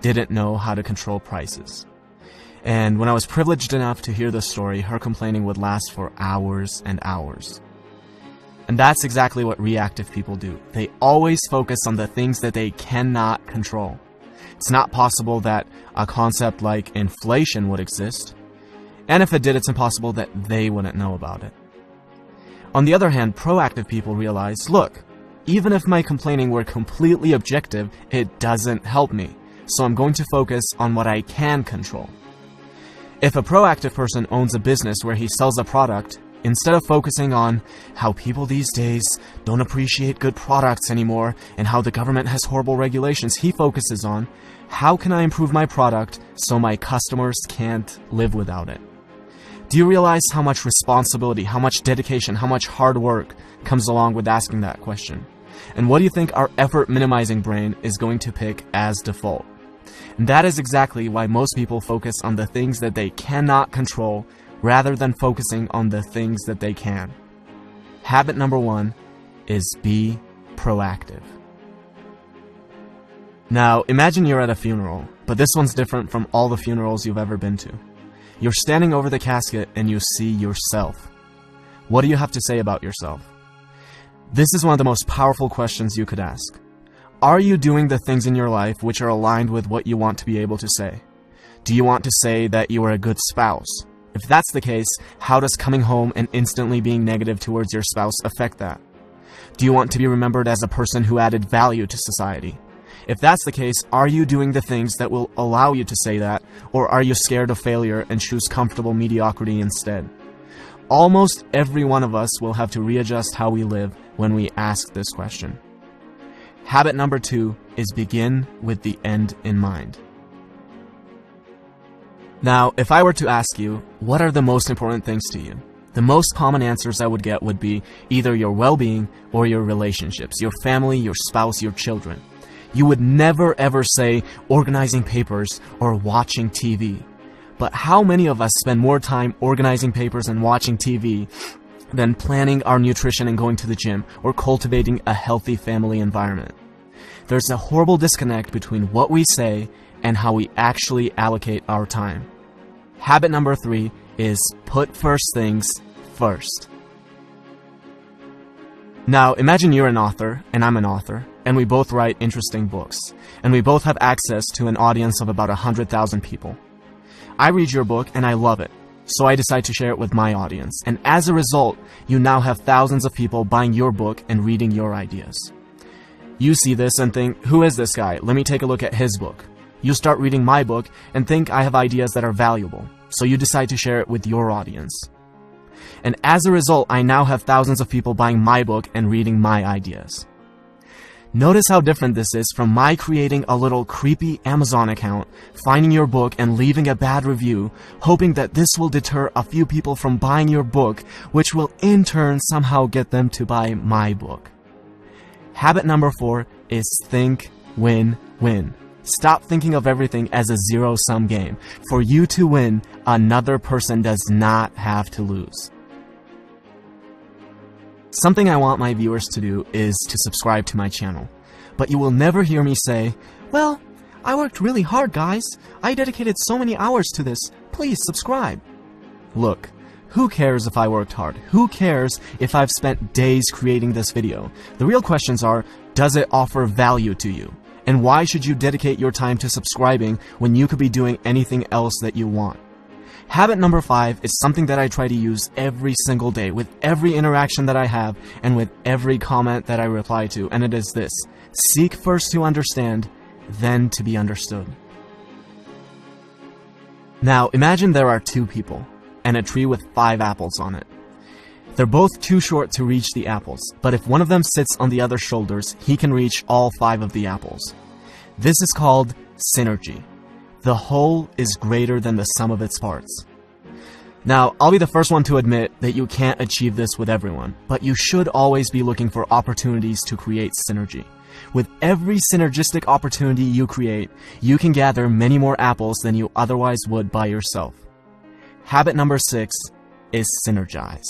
didn't know how to control prices. And when I was privileged enough to hear the story, her complaining would last for hours and hours. And that's exactly what reactive people do. They always focus on the things that they cannot control. It's not possible that a concept like inflation would exist. And if it did, it's impossible that they wouldn't know about it. On the other hand, proactive people realize, look, even if my complaining were completely objective, it doesn't help me. So I'm going to focus on what I can control. If a proactive person owns a business where he sells a product, instead of focusing on how people these days don't appreciate good products anymore and how the government has horrible regulations, he focuses on how can I improve my product so my customers can't live without it. Do you realize how much responsibility, how much dedication, how much hard work comes along with asking that question? And what do you think our effort-minimizing brain is going to pick as default? And that is exactly why most people focus on the things that they cannot control rather than focusing on the things that they can. Habit number 1 is be proactive. Now, imagine you're at a funeral, but this one's different from all the funerals you've ever been to. You're standing over the casket and you see yourself. What do you have to say about yourself? This is one of the most powerful questions you could ask. Are you doing the things in your life which are aligned with what you want to be able to say? Do you want to say that you are a good spouse? If that's the case, how does coming home and instantly being negative towards your spouse affect that? Do you want to be remembered as a person who added value to society? If that's the case, are you doing the things that will allow you to say that, or are you scared of failure and choose comfortable mediocrity instead? Almost every one of us will have to readjust how we live when we ask this question. Habit number 2 is begin with the end in mind. Now, if I were to ask you, what are the most important things to you? The most common answers I would get would be either your well-being or your relationships, your family, your spouse, your children. You would never ever say organizing papers or watching TV. But how many of us spend more time organizing papers and watching TV than planning our nutrition and going to the gym or cultivating a healthy family environment? There's a horrible disconnect between what we say and how we actually allocate our time. Habit number 3 is put first things first. Now, imagine you're an author and I'm an author, and we both write interesting books, and we both have access to an audience of about 100,000 people. I read your book and I love it, so I decide to share it with my audience, and as a result, you now have thousands of people buying your book and reading your ideas. You see this and think, who is this guy? Let me take a look at his book. You start reading my book and think I have ideas that are valuable, so you decide to share it with your audience. And as a result, I now have thousands of people buying my book and reading my ideas. Notice how different this is from my creating a little creepy Amazon account, finding your book and leaving a bad review, hoping that this will deter a few people from buying your book, which will in turn somehow get them to buy my book. Habit number 4 is think win-win. Stop thinking of everything as a zero-sum game. For you to win, another person does not have to lose. Something I want my viewers to do is to subscribe to my channel. But you will never hear me say, well, I worked really hard, guys. I dedicated so many hours to this. Please subscribe. Look, who cares if I worked hard? Who cares if I've spent days creating this video? The real questions are, does it offer value to you? And why should you dedicate your time to subscribing when you could be doing anything else that you want? Habit number 5 is something that I try to use every single day with every interaction that I have and with every comment that I reply to, and it is this: seek first to understand, then to be understood. Now, imagine there are 2 people and a tree with 5 apples on it. They're both too short to reach the apples, but if one of them sits on the other's shoulders, he can reach all 5 of the apples. This is called synergy. The whole is greater than the sum of its parts. Now, I'll be the first one to admit that you can't achieve this with everyone, but you should always be looking for opportunities to create synergy. With every synergistic opportunity you create, you can gather many more apples than you otherwise would by yourself. Habit number 6 is synergize.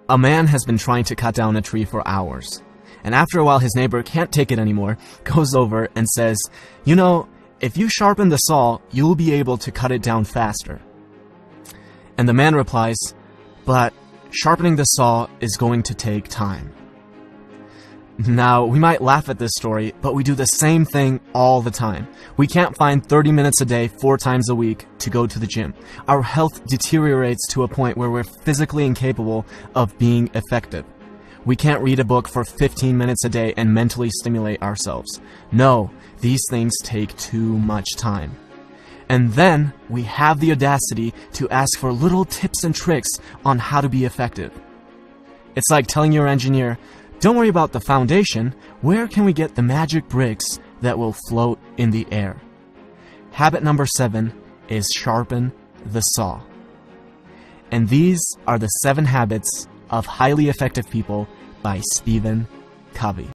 A man has been trying to cut down a tree for hours. And after a while, his neighbor can't take it anymore, goes over and says, "You know, if you sharpen the saw, you'll be able to cut it down faster." And the man replies, "But sharpening the saw is going to take time." Now, we might laugh at this story, but we do the same thing all the time. We can't find 30 minutes a day, 4 times a week, to go to the gym. Our health deteriorates to a point where we're physically incapable of being effective. We can't read a book for 15 minutes a day and mentally stimulate ourselves. No, these things take too much time. And then we have the audacity to ask for little tips and tricks on how to be effective. It's like telling your engineer, "Don't worry about the foundation. Where can we get the magic bricks that will float in the air?" Habit number 7 is sharpen the saw. And these are the 7 habits of highly effective people by Stephen Covey.